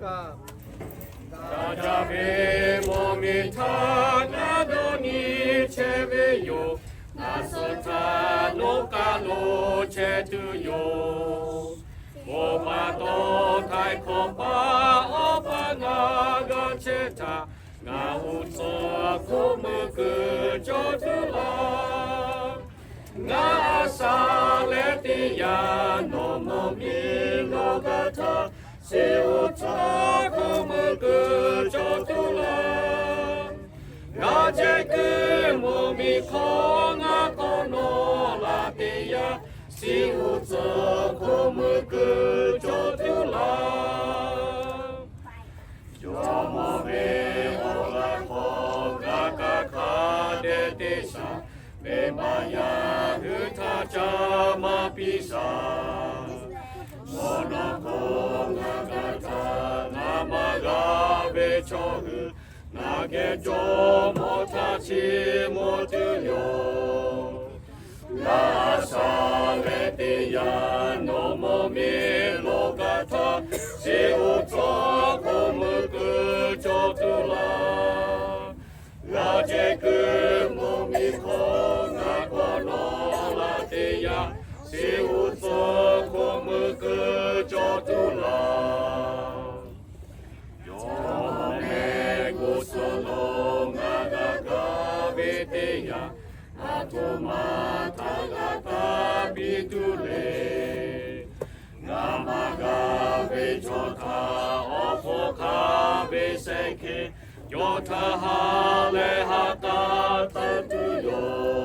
かガチャベモミタなどにチェベヨナスタノカロチェトゥヨオパトタイコパオパナガチェタガウツコムクチョトゥラガサレティヤノモミノガタシウツコムクチョトゥラガジェクモミコナコノラティヤシウツコムクチョトゥラジョモベオラコガカカデテシャベマヤフタチャマピサモノコガガタナマガベチョフナゲジョモタチモトゥヨラサレティヤノモミロガタシウツコムクチョトゥララジェクモミコナコノラティヤシウツコムクチョトゥラヨメグスノガガガベティヤアトマタガタビトゥレナマガベチョタオフォカベセケヨタハレハタタトゥヨ